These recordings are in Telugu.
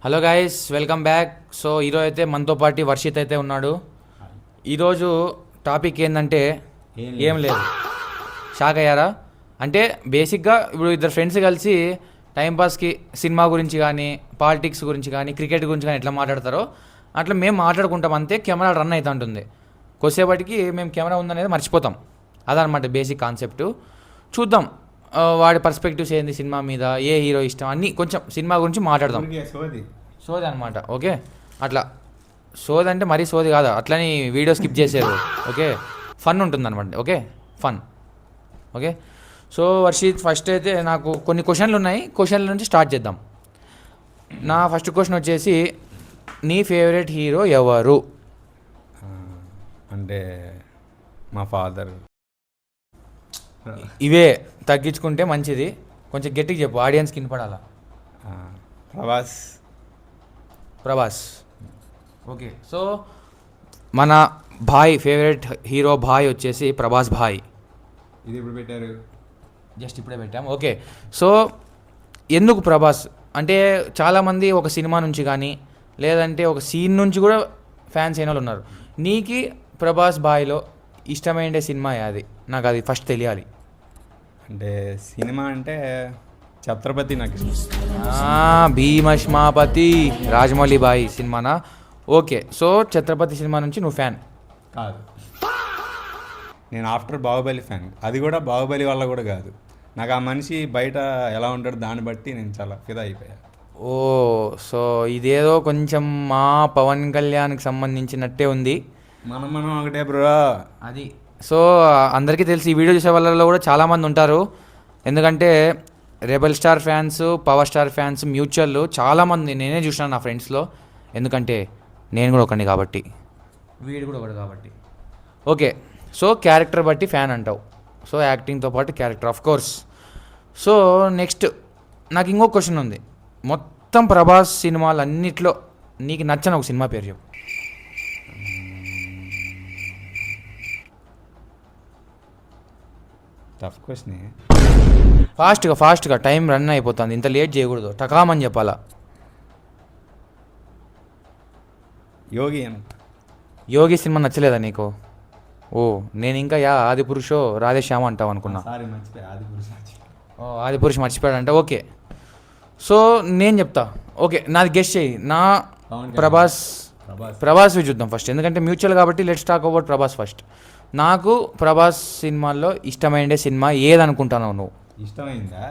Hello guys, welcome back. So ఈరోజు అయితే మనతో పాటు వర్షిత్ అయితే ఉన్నాడు. ఈరోజు టాపిక్ ఏంటంటే ఏం లేదు. షాక్ అయ్యారా? అంటే బేసిక్గా ఇప్పుడు ఇద్దరు ఫ్రెండ్స్ కలిసి టైంపాస్కి సినిమా గురించి కానీ, పాలిటిక్స్ గురించి కానీ, క్రికెట్ గురించి కానీ ఎట్లా మాట్లాడతారో అట్లా మేము మాట్లాడుకుంటాం. అంతే, కెమెరా రన్ అవుతూ ఉంటుంది. కొద్దిసేపటికి మేము కెమెరా ఉందనేది మర్చిపోతాం. అదనమాట బేసిక్ కాన్సెప్ట్. చూద్దాం వాడి పర్స్పెక్టివ్స్ ఏంది సినిమా మీద, ఏ హీరో ఇష్టం, అన్నీ కొంచెం సినిమా గురించి మాట్లాడదాం. సోది అనమాట. ఓకే, అట్లా సోది అంటే మరీ సోది కాదు, అట్లని వీడియో స్కిప్ చేసేది. ఓకే, ఫన్ ఉంటుంది అనమాట. Okay, fun. Okay, so Varshith, first అయితే నాకు కొన్ని క్వశ్చన్లు ఉన్నాయి. క్వశ్చన్ల నుంచి స్టార్ట్ చేద్దాం. నా ఫస్ట్ క్వశ్చన్ వచ్చేసి, నీ ఫేవరెట్ హీరో ఎవరు? అంటే మా ఫాదర్. ఇవే తగ్గించుకుంటే మంచిది. కొంచెం గట్టిగా చెప్పు, ఆడియన్స్కి వినపడాలా. ప్రభాస్. ఓకే, సో మన భాయ్ ఫేవరెట్ హీరో భాయ్ వచ్చేసి ప్రభాస్ భాయ్. ఇది ఇప్పుడు పెట్టారు, జస్ట్ ఇప్పుడే పెట్టాం. ఓకే, సో ఎందుకు ప్రభాస్ అంటే చాలామంది ఒక సినిమా నుంచి కానీ లేదంటే ఒక సీన్ నుంచి కూడా ఫ్యాన్స్ అయిన వాళ్ళు ఉన్నారు. నీకు ప్రభాస్ భాయ్లో ఇష్టమైన సినిమా అది? నాకు అది ఫస్ట్ తెలియాలి. అంటే సినిమా అంటే ఛత్రపతి నాకు భీమష్మాపతి రాజమౌళి బాయ్ సినిమానా? ఓకే, సో ఛత్రపతి సినిమా నుంచి నువ్వు ఫ్యాన్ కాదు. నేను ఆఫ్టర్ బాహుబలి ఫ్యాన్. అది కూడా బాహుబలి వల్ల కూడా కాదు, నాకు ఆ మనిషి బయట ఎలా ఉంటాడు దాన్ని బట్టి నేను చాలా ఫిదా అయిపోయా. ఓ, సో ఇదేదో కొంచెం మా పవన్ కళ్యాణ్కి సంబంధించినట్టే ఉంది. మనం ఒకటే బ్రో అది. సో అందరికీ తెలిసి ఈ వీడియో చూసే వాళ్ళలో కూడా చాలామంది ఉంటారు. ఎందుకంటే rebel star fans, power star fans mutual చాలామంది నేనే చూసినాను నా ఫ్రెండ్స్లో. ఎందుకంటే నేను కూడా ఒకడిని కాబట్టి, వీడు కూడా ఒకడు కాబట్టి. ఓకే, సో క్యారెక్టర్ బట్టి ఫ్యాన్ అంటావు. సో యాక్టింగ్తో పాటు character of course. So next నాకు ఇంకో క్వశ్చన్ ఉంది. మొత్తం ప్రభాస్ సినిమాలు అన్నిట్లో నీకు నచ్చని ఒక సినిమా పేరు చెప్పు. Tough question. ఫాస్ట్గా టైం రన్ అయిపోతుంది, ఇంత లేట్ చేయకూడదు, టకామని చెప్పాలా. యోగి సినిమా నచ్చలేదా నీకు? ఓ, నేను ఇంకా ఆదిపురుషో రాధేశ్యామ అంటావు అనుకున్నా. ఆదిపురుష్ మర్చిపోయాడంట. ఓకే, సో నేను చెప్తా. ఓకే, నాది గెస్ట్ చేయి. నా ప్రభాస్ చూద్దాం ఫస్ట్, ఎందుకంటే మ్యూచువల్ కాబట్టి. Let's talk about Prabhas first. నాకు ప్రభాస్ సినిమాల్లో ఇష్టమైన సినిమా ఏదనుకుంటున్నావు నువ్వు? ఇష్టమైందా?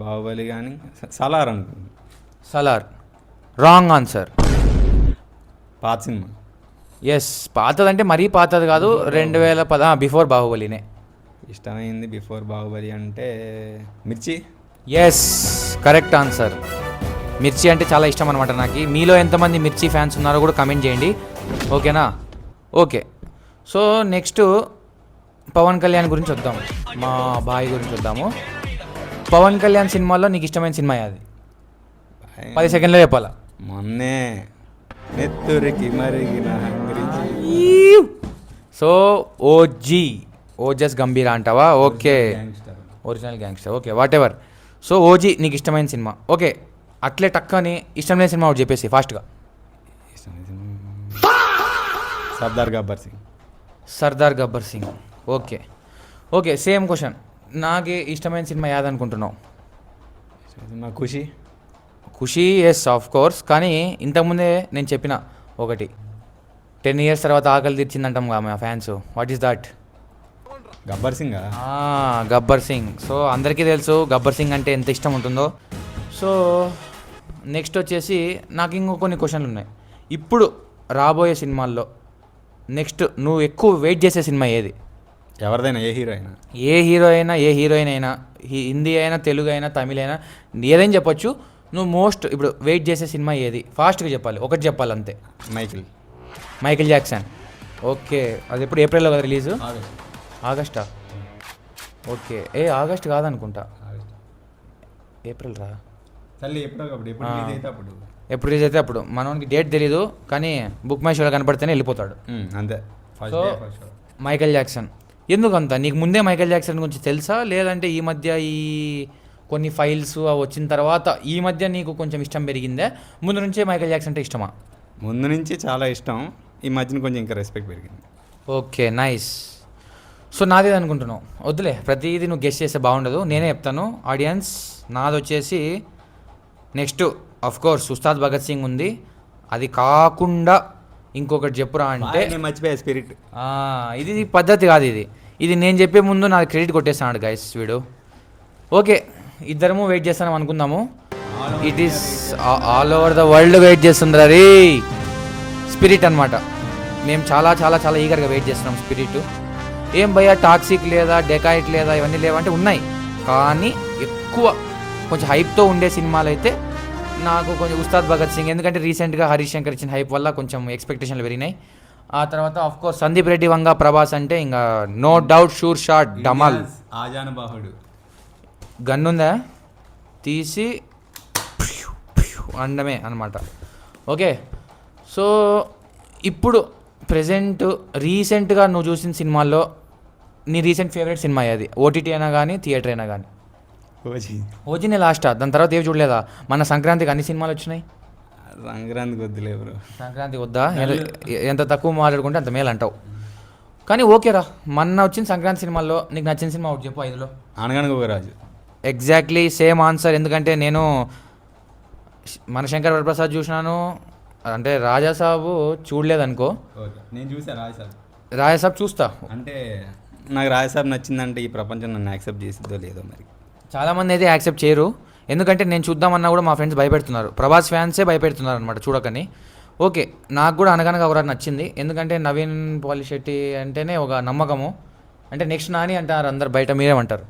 బాహుబలి కానీ సలార్ అనుకుంటా. Salaar wrong answer. పాత సినిమా. ఎస్, పాతదంటే మరీ పాతది కాదు, 2010 బిఫోర్ బాహుబలినే. ఇష్టమైంది బిఫోర్ బాహుబలి అంటే Mirchi. Yes, correct answer. Mirchi అంటే చాలా ఇష్టం అనమాట నాకు. మీలో ఎంతమంది మిర్చి ఫ్యాన్స్ ఉన్నారో కూడా కమెంట్ చేయండి. ఓకేనా? Okay, so next Pawan Kalyan గురించి వద్దాము, మా బాయ్ గురించి వద్దాము. పవన్ కళ్యాణ్ సినిమాల్లో నీకు ఇష్టమైన సినిమా అది? 10 సెకండ్లో చెప్పాలా. మొన్నే నెత్తురికి మరిగిన సో ఓజస్ గంభీర అంటావా? Okay, original gangster. Okay, what ever. So OG నీకు ఇష్టమైన సినిమా. ఓకే, అట్లే టక్కని ఇష్టమైన సినిమా ఒకటి చెప్పేసి ఫాస్ట్గా. Sardaar Gabbar Singh. Okay okay, same question. నాకు ఇష్టమైన సినిమా ఏదనుకుంటున్నావు? ఖుషి. Yes, of course. కానీ ఇంతకుముందే నేను చెప్పిన ఒకటి, 10 years తర్వాత ఆకలి తీర్చిందంటాం కదా మా fans. What is that? Gabbar Singh. So అందరికీ తెలుసు గబ్బర్ సింగ్ అంటే ఎంత ఇష్టం ఉంటుందో. సో నెక్స్ట్ వచ్చేసి నాకు ఇంకో కొన్ని క్వశ్చన్లు ఉన్నాయి. ఇప్పుడు రాబోయే సినిమాల్లో నెక్స్ట్ నువ్వు ఎక్కువ వెయిట్ చేసే సినిమా ఏది? ఎవరిదైనా, ఏ హీరోయిన్ అయినా, హిందీ అయినా, తెలుగు అయినా, తమిళ అయినా, ఏదైనా చెప్పొచ్చు. నువ్వు మోస్ట్ ఇప్పుడు వెయిట్ చేసే సినిమా ఏది? ఫాస్ట్గా చెప్పాలి, ఒకటి చెప్పాలి అంతే. Michael Jackson. ఓకే, అది ఎప్పుడు? ఏప్రిల్లో కదా రిలీజు? ఆగస్టా? ఓకే, ఆగస్ట్ కాదనుకుంటా, ఏప్రిల్ రా. ఎప్పుడు రిలీజ్ అయితే అప్పుడు. మనకి డేట్ తెలీదు, కానీ బుక్ మై షోలో కనపడితేనే వెళ్ళిపోతాడు అంతే. సో మైకేల్ జాక్సన్ ఎందుకంత? నీకు ముందే మైకేల్ జాక్సన్ గురించి తెలుసా, లేదంటే ఈ మధ్య ఈ కొన్ని ఫైల్స్ అవి వచ్చిన తర్వాత ఈ మధ్య నీకు కొంచెం ఇష్టం పెరిగిందే, ముందు నుంచే మైకేల్ జాక్సన్ అంటే ఇష్టమా? ముందు నుంచి చాలా ఇష్టం, ఈ మధ్యన కొంచెం ఇంకా రెస్పెక్ట్ పెరిగింది. Okay, nice. సో నాదేది అనుకుంటున్నావు? వద్దులే, ప్రతిదీ నువ్వు గెస్ట్ చేస్తే బాగుండదు, నేనే చెప్తాను. ఆడియన్స్, నాది వచ్చేసి next of course Ustaad Bhagat Singh ఉంది. అది కాకుండా ఇంకొకటి చెప్పురా అంటే నేను మర్చిపోయా స్పిరిట్. ఇది పద్ధతి కాదు. ఇది నేను చెప్పే ముందు నాకు క్రెడిట్ కొట్టేస్తాడు గైస్ వీడు. ఓకే, ఇద్దరము వెయిట్ చేస్తాం అనుకుందాము. It is all over the world wait చేస్తుంది రే స్పిరిట్ అనమాట. మేము చాలా చాలా చాలా ఈగర్గా వెయిట్ చేస్తున్నాం స్పిరిట్. ఏం భయ్యా టాక్సిక్ లేదా డెకాయిట్ లేదా ఇవన్నీ లేవంటే ఉన్నాయి, కానీ ఎక్కువ కొంచెం హైప్తో ఉండే సినిమాలు అయితే నాకు కొంచెం ఉస్తాద్ భగత్ సింగ్, ఎందుకంటే రీసెంట్గా హరీష్ శంకర్ ఇచ్చిన హైప్ వల్ల కొంచెం ఎక్స్పెక్టేషన్లు పెరిగినాయి. ఆ తర్వాత ఆఫ్ కోర్స్ సందీప్ రెడ్డి వంగ ప్రభాస్ అంటే ఇంకా నో డౌట్ షూర్ షాట్ డమల్. ఆజానుబాహుడు గన్నుందా తీసి అండమే అనమాట. ఓకే, సో ఇప్పుడు ప్రెజెంట్ రీసెంట్గా నువ్వు చూసిన సినిమాల్లో నీ రీసెంట్ ఫేవరెట్ సినిమా అది? ఓటీటీ అయినా కానీ థియేటర్ అయినా కానీ? ఓజీనే లాస్టా? దాని తర్వాత ఏవి చూడలేదా? మన సంక్రాంతికి అన్ని సినిమాలు వచ్చినాయి. సంక్రాంతికి వద్దులే బ్రో. సంక్రాంతికి వద్దా? ఎంత తక్కువ మాట్లాడుకుంటే అంత మేలు అంటావు. కానీ ఓకేరా, మొన్న వచ్చిన సంక్రాంతి సినిమాల్లో నీకు నచ్చిన సినిమా ఒకటి చెప్పు 5లో. అనగనగా ఒక రాజు. Exactly same answer. ఎందుకంటే నేను మన శంకర్ వరప్రసాద్ చూసినాను, అంటే రాజాసాబు చూడలేదనుకో. నేను చూసా రాజసాబ్. రాజాసాబ్ చూస్తా. అంటే నాకు రాజసాబ్ నచ్చిందంటే ఈ ప్రపంచం నన్ను యాక్సెప్ట్ చేసిద్దో లేదో మరి. చాలామంది అయితే యాక్సెప్ట్ చేయరు, ఎందుకంటే నేను చూద్దామన్నా కూడా మా ఫ్రెండ్స్ భయపెడుతున్నారు. ప్రభాస్ ఫ్యాన్సే భయపెడుతున్నారు అనమాట చూడకని. ఓకే, నాకు కూడా అనగనగా ఒకరారు నచ్చింది, ఎందుకంటే నవీన్ పాలిశెట్టి అంటేనే ఒక నమ్మకము. అంటే నెక్స్ట్ నాని అంటారు అందరు బయట, మీరేమంటారు?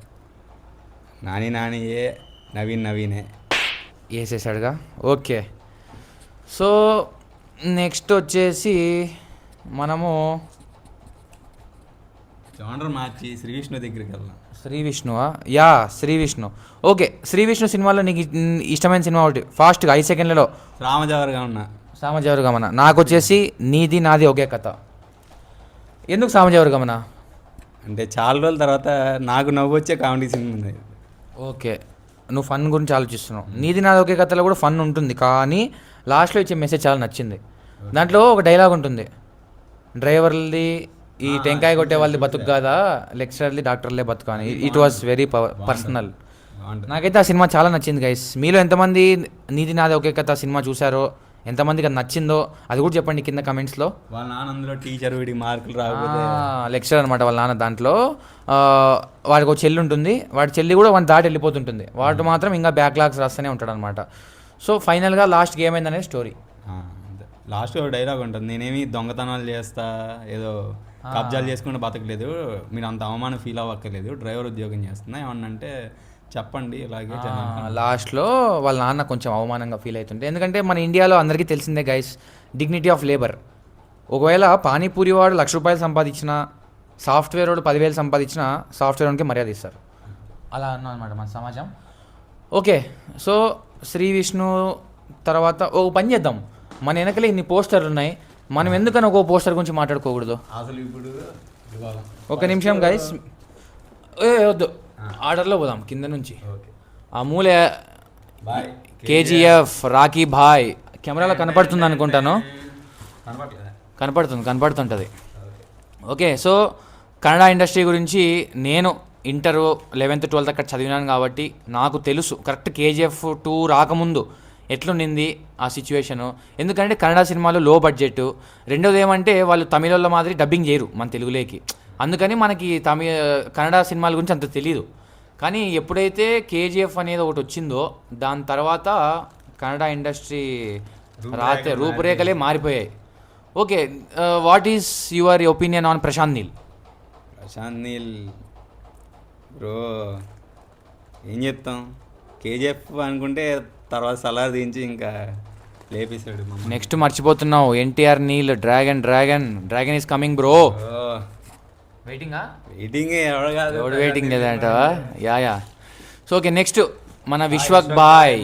నానియే, నవీనే వేసేసాడుగా. ఓకే, సో నెక్స్ట్ వచ్చేసి మనము జానర్ మార్చి శ్రీ విష్ణు దగ్గరికి వెళ్దాం. శ్రీ విష్ణువా? యా, శ్రీ విష్ణు. ఓకే, శ్రీ విష్ణు సినిమాలో నీకు ఇష్టమైన సినిమా ఒకటి ఫాస్ట్గా 5 సెకండ్లలో. సామజవర గమన. నాకు వచ్చేసి నీది నాది ఒకే కథ. ఎందుకు సామజవర గమన? అంటే చాలా రోజుల తర్వాత నాకు నవ్వు వచ్చే కామెడీ సినిమా ఉంది. ఓకే, నువ్వు ఫన్ గురించి ఆలోచిస్తున్నావు. నీది నాది ఒకే కథలో కూడా ఫన్ ఉంటుంది, కానీ లాస్ట్లో ఇచ్చే మెసేజ్ చాలా నచ్చింది. దాంట్లో ఒక డైలాగ్ ఉంటుంది, డ్రైవర్లది ఈ టెంకాయ కొట్టే వాళ్ళది బతుకు కాదా, లెక్చరర్లీ డాక్టర్లే బతుకు అని. It was very personal. నాకైతే ఆ సినిమా చాలా నచ్చింది గైస్. మీలో ఎంతమంది నీది నాది ఒకే కథ సినిమా చూసారో, ఎంతమందికి అది నచ్చిందో అది కూడా చెప్పండి కింద కమెంట్స్లో. వాళ్ళ నాన్న అందులో టీచర్, వీడికి మార్కులు రాకపోతే లెక్చరర్ అనమాట వాళ్ళ నాన్న. దాంట్లో వాడికి ఒక చెల్లి ఉంటుంది, వాడి చెల్లి కూడా వాడిని దాటి వెళ్ళిపోతుంటుంది, వాడు మాత్రం ఇంకా బ్యాక్లాగ్స్ రాస్తూనే ఉంటాడు అనమాట. సో ఫైనల్గా లాస్ట్కి ఏమైందనేది స్టోరీ. లాస్ట్ డైలాగ్ ఉంటుంది, నేనేమి దొంగతనాలు చేస్తా, ఏదో కబ్జాలు చేసుకుంటే బతకలేదు, మీరు అంత అవమానం ఫీల్ అవ్వక్కర్లేదు, డ్రైవర్ ఉద్యోగం చేస్తున్నా ఏమన్నా అంటే చెప్పండి ఇలాగే. లాస్ట్లో వాళ్ళ నాన్న కొంచెం అవమానంగా ఫీల్ అవుతుంటే, ఎందుకంటే మన ఇండియాలో అందరికీ తెలిసిందే గైస్, డిగ్నిటీ ఆఫ్ లేబర్. ఒకవేళ పానీపూరి వాడు 1,00,000 రూపాయలు సంపాదించినా, సాఫ్ట్వేర్ వాడు 10,000 సంపాదించినా సాఫ్ట్వేర్ వాడికి మర్యాద ఇస్తారు. అలా అన్నా అనమాట మన సమాజం. ఓకే, సో శ్రీ విష్ణు తర్వాత ఒక పని చేద్దాం, మన వెనకలే ఇన్ని పోస్టర్లు ఉన్నాయి, మనం ఎందుకని ఒక పోస్టర్ గురించి మాట్లాడుకోకూడదు? అసలు ఇప్పుడు ఒక నిమిషం గైస్, వద్దు, ఆర్డర్లో పోదాం కింద నుంచి. ఆ మూలే కేజీఎఫ్ రాకీ భాయ్ కెమెరాలో కనపడుతుంది అనుకుంటాను, కనపడుతుంటుంది. ఓకే, సో కన్నడ ఇండస్ట్రీ గురించి నేను ఇంటర్ 11th 12th అక్కడ చదివినాను కాబట్టి నాకు తెలుసు కరెక్ట్ కేజీఎఫ్ 2 రాకముందు ఎట్లుండింది ఆ సిచ్యువేషను. ఎందుకంటే కన్నడ సినిమాలు లో బడ్జెట్, రెండోది ఏమంటే వాళ్ళు తమిళ మాదిరి డబ్బింగ్ చేయరు మన తెలుగులోకి, అందుకని మనకి కన్నడ సినిమాల గురించి అంత తెలీదు. కానీ ఎప్పుడైతే కేజీఎఫ్ అనేది ఒకటి వచ్చిందో దాని తర్వాత కన్నడ ఇండస్ట్రీ రూపురేఖలే మారిపోయాయి. Okay, what is your opinion on Prashanth Neel? Bro ఏం చెప్తాం, కేజీఎఫ్ అనుకుంటే తర్వాత సలార్ దించి ఇంకా లేపేశాడు. నెక్స్ట్ మర్చిపోతున్నావు, NTR Neel dragon is coming bro. Waiting ఎవడు వెయిటింగ్ లేదంట. యా సో ఓకే, నెక్స్ట్ మన విశ్వక్ బాయ్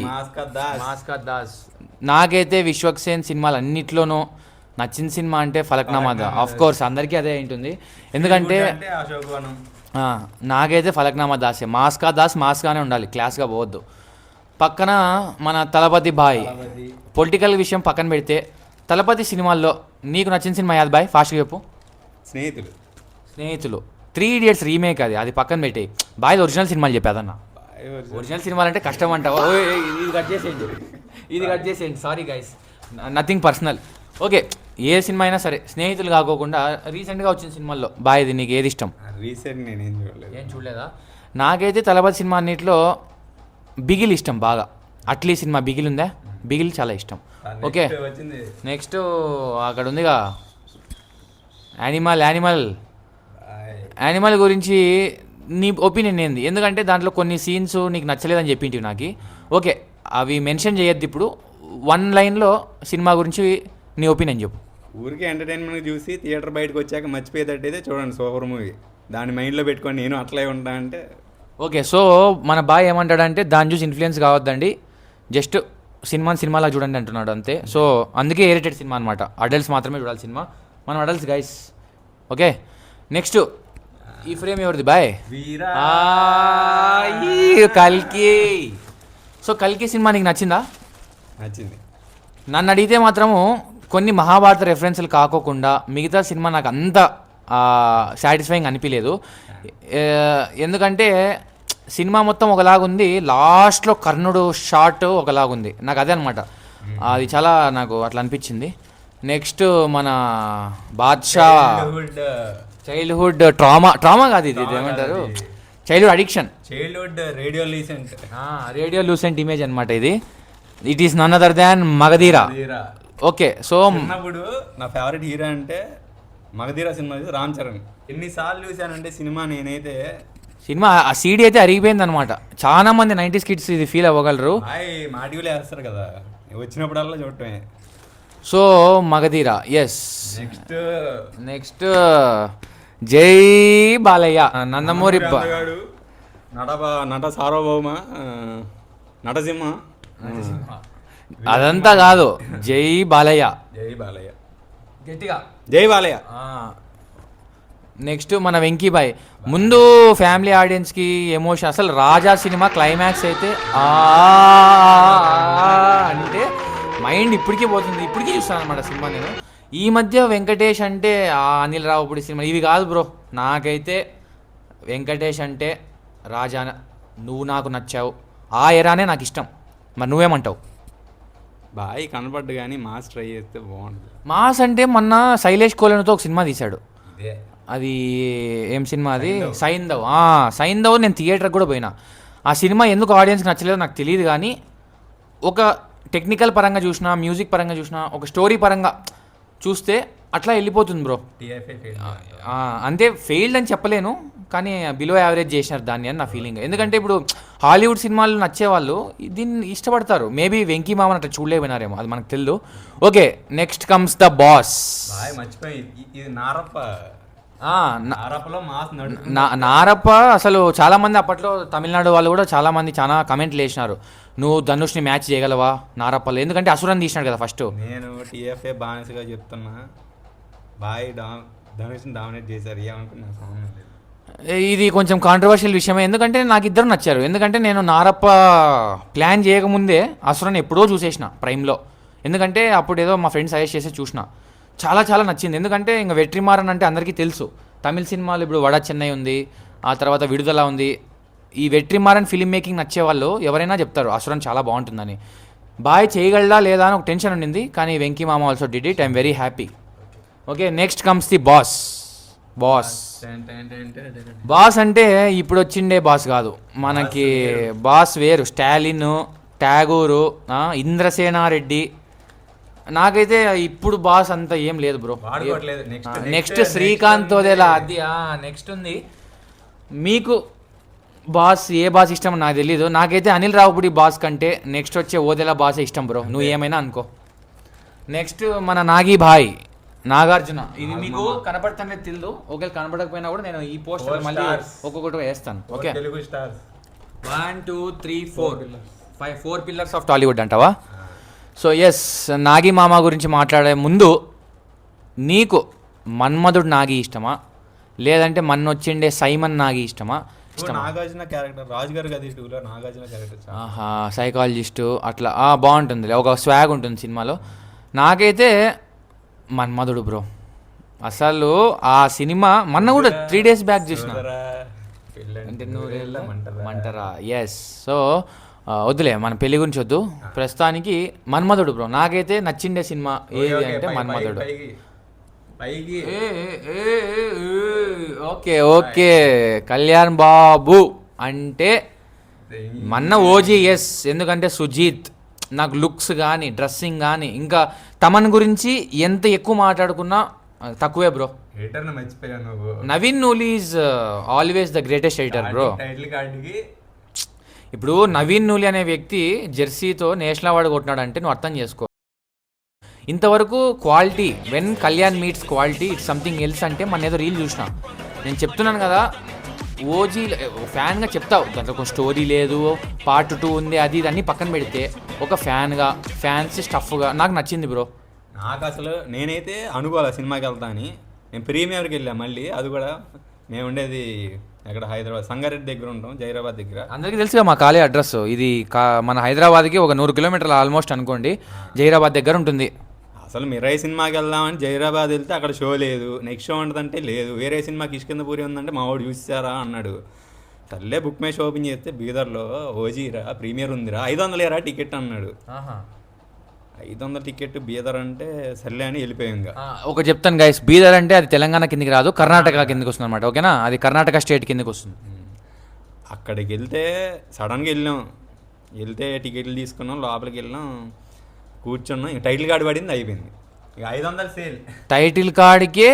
మాస్కర్ దాస్. నాకైతే విశ్వక్ సేన్ సినిమాలు అన్నిట్లోనూ నచ్చిన సినిమా అంటే ఫలక్నామా. ఆఫ్ కోర్స్ అందరికీ అదే ఉంటుంది, ఎందుకంటే నాకైతే ఫలక్నామా దాసే. మాస్కా దాస్ మాస్గానే ఉండాలి, క్లాస్గా పోవద్దు. పక్కన మన తలపతి బాయ్. పొలిటికల్ విషయం పక్కన పెడితే తలపతి సినిమాల్లో నీకు నచ్చిన సినిమా యాద్ బాయ్? ఫాస్ట్గా చెప్పు. స్నేహితులు 3 Idiots రీమేక్, అది పక్కన పెట్టి బాయ్ ఒరిజినల్ సినిమాలు చెప్పేదన్న. ఒరిజినల్ సినిమాలు అంటే కష్టం అంటావా? ఇది కట్ చేసేయండి, sorry guys, nothing personal. Okay, ఏ సినిమా అయినా సరే స్నేహితులు కాకోకుండా రీసెంట్గా వచ్చిన సినిమాల్లో బాయ్ ఇది నీకు ఏది ఇష్టం? రీసెంట్ నేనేం చూడలేదు. ఏం చూడలేదా? నాకైతే తలపతి సినిమా అన్నింటిలో బిగిల్ ఇష్టం బాగా. అట్లీ సినిమా బిగిల్ ఉందా? బిగిల్ చాలా ఇష్టం. ఓకే, నెక్స్ట్ అక్కడ ఉందిగా యానిమల్ గురించి నీ ఒపీనియన్ ఏంది? ఎందుకంటే దాంట్లో కొన్ని సీన్స్ నీకు నచ్చలేదని చెప్పింటివి నాకు. ఓకే, అవి మెన్షన్ చేయొద్దు ఇప్పుడు. 1 లైన్లో సినిమా గురించి నీ ఒపీనియన్ చెప్పు. ఊరికే ఎంటర్టైన్మెంట్ చూసి థియేటర్ బయటకు వచ్చాక మర్చిపోయేటట్టయితే చూడండి, సూపర్ మూవీ. దాన్ని మైండ్లో పెట్టుకొని నేను అట్లే ఉంటా అంటే. ఓకే, సో మన బాయ్ ఏమంటాడంటే దాన్ని చూసి ఇన్ఫ్లుయెన్స్ కావద్దండి, జస్ట్ సినిమాలా చూడండి అంటున్నాడు అంతే. సో అందుకే ఏరేటెడ్ సినిమా అనమాట, అడల్ట్స్ మాత్రమే చూడాలి సినిమా. మనం అడల్ట్స్ గైస్. ఓకే, నెక్స్ట్ ఈ ఫ్రేమ్ ఎవరిది బాయ్? కల్కి. సో కల్కి సినిమా నీకు నచ్చిందా? నచ్చింది. నన్ను అడిగితే మాత్రము కొన్ని మహాభారత రెఫరెన్స్లు కాకోకుండా మిగతా సినిమా నాకు అంత సాటిస్ఫైయింగ్ అనిపించలేదు. ఎందుకంటే సినిమా మొత్తం ఒకలాగుంది, లాస్ట్లో కర్ణుడు షాట్ ఒకలాగుంది, నాకు అదే అనమాట. అది చాలా నాకు అట్లా అనిపించింది. నెక్స్ట్ మన బాద్షా చైల్డ్హుడ్ ట్రామా కాదు ఇది ఏమంటారు, childhood addiction, childhood radio lucent image అనమాట ఇది. It is none other than Magadheera. Okay, so చిన్నప్పుడు నా ఫేవరెట్ హీరో అంటే మగధీరా సినిమా రామ్ చరణ్. ఎన్నిసార్లు చూశానంటే సినిమా నేనైతే సినిమా ఆ సీడీ అయితే అరిగిపోయింది అనమాట. చాలా మంది 90s కిడ్స్ ఇది ఫీల్ అవ్వగలరు. మాటివ్యూలో వేస్తారు కదా, వచ్చినప్పుడల్లా చూడటమే. సో మగధీరా, ఎస్. నెక్స్ట్ జై బాలయ్య, నందమూరి నట సార్వభౌమ, నటసింహ. అదంతా కాదు, జై బాలయ్య. గట్టిగా జై బాలయ్య. నెక్స్ట్ మన వెంకీబాయ్. ముందు ఫ్యామిలీ ఆడియన్స్కి ఎమోషన్, అసలు రాజా సినిమా క్లైమాక్స్ అయితే అంటే మైండ్ ఇప్పటికీ పోతుంది, ఇప్పటికీ చూస్తాను అనమాట సినిమా నేను. ఈ మధ్య వెంకటేష్ అంటే అనిల్ రావుపూడి సినిమా ఇవి కాదు బ్రో. నాకైతే వెంకటేష్ అంటే రాజా, నువ్వు నాకు నచ్చావు, ఆ ఎరానే నాకు ఇష్టం. మరి నువ్వేమంటావు? బాయ్ కనపడ్డు కానీ మాస్ ట్రై చేస్తే బాగుంటుంది. మాస్ అంటే మొన్న శైలేష్ కోలెన్తో ఒక సినిమా తీశాడు, అది ఏం సినిమా అది? సైంధవ్. నేను థియేటర్కి కూడా పోయినా. ఆ సినిమా ఎందుకు ఆడియన్స్కి నచ్చలేదో నాకు తెలియదు, కానీ ఒక టెక్నికల్ పరంగా చూసినా, మ్యూజిక్ పరంగా చూసినా, ఒక స్టోరీ పరంగా చూస్తే అట్లా వెళ్ళిపోతుంది బ్రో. అంతే, ఫెయిల్డ్ అని చెప్పలేను, కానీ బిలో యావరేజ్ చేసినారు దాన్ని అని నా ఫీలింగ్. ఎందుకంటే ఇప్పుడు హాలీవుడ్ సినిమాలు నచ్చేవాళ్ళు దీన్ని ఇష్టపడతారు. మేబీ వెంకీ మామని అట్లా చూడలేకపోయినారేమో, అది మనకు తెలియదు. Okay, next comes the boss. Narappa అసలు చాలా మంది అప్పట్లో తమిళనాడు వాళ్ళు కూడా చాలా మంది చాలా కమెంట్లు వేసినారు, నువ్వు ధనుష్ని మ్యాచ్ చేయగలవా నారప్పలో, ఎందుకంటే అసురన్ తీసినాడు కదా ఫస్ట్. నేను టీఎఫ్ఏ బానిసగా చెప్తున్నా, బాయ్ ధనుష్ని డామినేట్ చేశారు. ఇది కొంచెం కాంట్రవర్షియల్ విషయమే, ఎందుకంటే నాకు ఇద్దరు నచ్చారు. ఎందుకంటే నేను నారప్ప ప్లాన్ చేయకముందే అసురన్ ఎప్పుడో చూసేసిన ప్రైమ్లో, ఎందుకంటే అప్పుడు ఏదో మా ఫ్రెండ్స్ సజెస్ట్ చేసి చూసిన, చాలా చాలా నచ్చింది. ఎందుకంటే ఇంకా వెట్రిమారన్ అంటే అందరికీ తెలుసు, తమిళ సినిమాలు ఇప్పుడు వడ చెన్నై ఉంది, ఆ తర్వాత విడుదల ఉంది. ఈ వెట్రిమారన్ ఫిల్మ్ మేకింగ్ నచ్చే వాళ్ళు ఎవరైనా చెప్తారు అసురన్ చాలా బాగుంటుందని. బాయ్ చేయగలడా లేదా అని ఒక టెన్షన్ ఉండింది, కానీ వెంకీ మామ also did it. I'm very happy. Okay, next comes the boss. Boss అంటే ఇప్పుడు వచ్చిండే బాస్ కాదు, మనకి బాస్ వేరు. స్టాలిన్, ట్యాగూరు, ఇంద్రసేనారెడ్డి. నాకైతే ఇప్పుడు బాస్ అంతా ఏం లేదు బ్రో. నెక్స్ట్ శ్రీకాంత్ ఓదేలా, అది నెక్స్ట్ ఉంది. మీకు బాస్ ఏ బాస్ ఇష్టం నాకు తెలీదు. నాకైతే అనిల్ రావుపూడి బాస్ కంటే నెక్స్ట్ వచ్చే ఓదేలా బాసే ఇష్టం బ్రో, నువ్వు ఏమైనా అనుకో. నెక్స్ట్ మన నాగి భాయ్, నాగార్జున. ఇది మీకు కనపడుతుందే తెలియదు, ఒకవేళ కనపడకపోయినా కూడా నేను ఈ పోస్టర్ మళ్ళీ ఒక్కొక్కటి వేస్తాను. ఓకే, 1 2 3 4 పిల్లర్స్ ఆఫ్ టాలీవుడ్ అంటావా? సో ఎస్, నాగి మామ గురించి మాట్లాడే ముందు నీకు మన్మధుడు నాగి ఇష్టమా, లేదంటే మొన్న వచ్చిండే సైమన్ నాగి ఇష్టమా? నాగార్జున క్యారెక్టర్ రాజు గారు కదా టూలో నాగార్జున క్యారెక్టర్ ఆహా, సైకాలజిస్టు అట్లా బాగుంటుంది, ఒక స్వాగ్ ఉంటుంది సినిమాలో. నాకైతే మన్మధుడు బ్రో. అసలు ఆ సినిమా మొన్న కూడా 3 days బ్యాక్ చూసిన. అంటే నూరేళ్ళ మంటరా. ఎస్. సో వద్దులే మన పెళ్లి గురించి వద్దు, ప్రస్తుతానికి మన్మధుడు బ్రో నాకైతే నచ్చిండే సినిమా ఏది అంటే మన్మధుడు. ఓకే ఓకే, కళ్యాణ్ బాబు అంటే మన్న ఓజీ. ఎస్, ఎందుకంటే సుజీత్ నాకు లుక్స్ కానీ డ్రెస్సింగ్ కానీ ఇంకా తమన్ గురించి ఎంత ఎక్కువ మాట్లాడుకున్నా తక్కువే bro. Naveen Nooli is always the greatest editor bro. ఇప్పుడు నవీన్ నూలి అనే వ్యక్తి జెర్సీతో నేషనల్ అవార్డు కొట్టినాడంటే నువ్వు అర్థం చేసుకో. ఇంతవరకు quality, when Kalyan meets quality it's something else అంటే మన ఏదో రీల్ చూసిన. నేను చెప్తున్నాను కదా, ఓజీ ఫ్యాన్గా చెప్తావు, దాంట్లో ఒక స్టోరీ లేదు, పార్ట్ 2 ఉంది, అది ఇది అన్నీ పక్కన పెడితే ఒక ఫ్యాన్గా ఫ్యాన్సీ స్టఫ్గా నాకు నచ్చింది బ్రో. నాకు అసలు నేనైతే అనుకోవాలి సినిమాకి వెళ్తా అని. నేను ప్రీమియర్కి వెళ్ళా మళ్ళీ, అది కూడా మేము ఉండేది ఎక్కడ హైదరాబాద్ సంగారెడ్డి దగ్గర ఉంటాం, జైరాబాద్ దగ్గర. అందరికీ తెలుసుగా మా కాలేజ్ అడ్రస్ ఇది. మన హైదరాబాద్కి ఒక 100 kilometers ఆల్మోస్ట్ అనుకోండి, జైరాబాద్ దగ్గర ఉంటుంది. అసలు మిరాయి సినిమాకి వెళ్దామని జైరాబాద్ వెళ్తే అక్కడ షో లేదు, నెక్స్ట్ షో ఉంటుందంటే లేదు, వేరే సినిమాకి ఇష్కిందపూరి ఉందంటే మా వాడు చూసారా అన్నాడు. సర్లే బుక్ మై షో ఓపెన్ చేస్తే బీదర్లో ఓజీరా ప్రీమియర్ ఉందిరా, 500 టికెట్ అన్నాడు. 500 టికెట్ బీదర్ అంటే సర్లే అని వెళ్ళిపోయాం. ఇంకా ఒక చెప్తాను గైస్, బీదర్ అంటే అది తెలంగాణ కిందకి రాదు, కర్ణాటక కిందకి వస్తుంది అనమాట. ఓకేనా, అది కర్ణాటక స్టేట్ కిందకి వస్తుంది. అక్కడికి వెళ్తే సడన్గా వెళ్తే టికెట్లు తీసుకున్నాం, లోపలికి వెళ్ళాం, కూర్చున్నాం, ఇంక టైటిల్ కార్డు పడింది, అయిపోయింది. ఇక 500 సేల్, టైటిల్ కార్డ్కే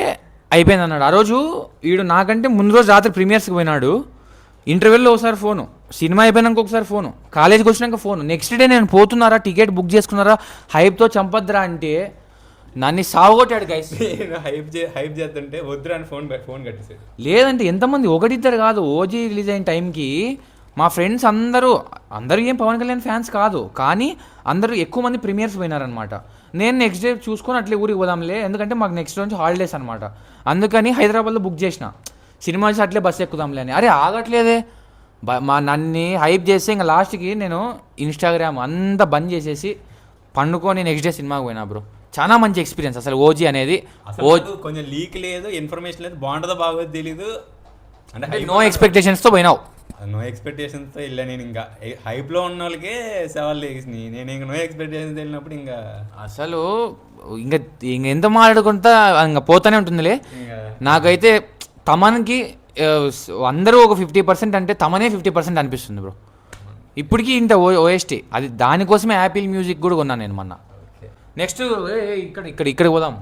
అయిపోయింది అన్నాడు. ఆ రోజు వీడు నాకంటే ముందు రోజు రాత్రి ప్రీమియర్స్కి పోయినాడు. ఇంటర్వెల్లో ఒకసారి ఫోను, సినిమా అయిపోయినాక ఒకసారి ఫోను, కాలేజీకి వచ్చినాక ఫోను, నెక్స్ట్ డే నేను పోతున్నారా, టికెట్ బుక్ చేసుకున్నారా, హైప్తో చంపద్దురా అంటే నన్ను సావగొట్టాడు గైస్. హైప్ చేస్తుంటే వద్దురా అని ఫోన్ కట్టేసాడు. లేదంటే ఎంతమంది, ఒకటిద్దరు కాదు, ఓజీ రిలీజ్ అయిన టైంకి మా ఫ్రెండ్స్ అందరూ ఏం పవన్ కళ్యాణ్ ఫ్యాన్స్ కాదు, కానీ అందరూ ఎక్కువ మంది ప్రీమియర్స్ పోయినారనమాట. నేను నెక్స్ట్ డే చూసుకొని అట్లే ఊరికి పోదాంలే, ఎందుకంటే మాకు నెక్స్ట్ నుంచి హాలిడేస్ అనమాట. అందుకని హైదరాబాద్లో బుక్ చేసిన, సినిమా వచ్చి అట్లే బస్సు ఎక్కుదాంలే అని. అరే ఆగట్లేదే, నన్ను హైప్ చేస్తే ఇంకా లాస్ట్కి నేను ఇన్స్టాగ్రామ్ అంతా బంద్ చేసేసి పండుకొని నెక్స్ట్ డే సినిమాకి పోయినా బ్రో. చాలా మంచి ఎక్స్పీరియన్స్ అసలు ఓజీ అనేది. కొంచెం లీక్ లేదు, ఇన్ఫర్మేషన్ లేదు, బాగుంటుందో బాగోదు తెలీదు, అంటే నో ఎక్స్పెక్టేషన్స్తో పోయినావు. నో ఎక్స్పెక్టేషన్స్తో వెళ్ళా నేను. ఇంకా హైప్లో ఉన్న వాళ్ళకే సవాళ్ళు వేసినాయి, నేను ఇంకా నో ఎక్స్పెక్టేషన్స్ వెళ్ళినప్పుడు ఇంకా అసలు ఇంకా ఎంత మాట్లాడుకుంటా ఇంకా పోతానే ఉంటుందిలే. నాకైతే తమన్కి అందరూ ఒక 50% అంటే తమనే 50% అనిపిస్తుంది బ్రో ఇప్పటికీ. ఇంత ఓఎస్టీ అది, దానికోసమే యాపిల్ మ్యూజిక్ కూడా కొన్నాను నేను మొన్న. నెక్స్ట్ ఇక్కడ పోదాం.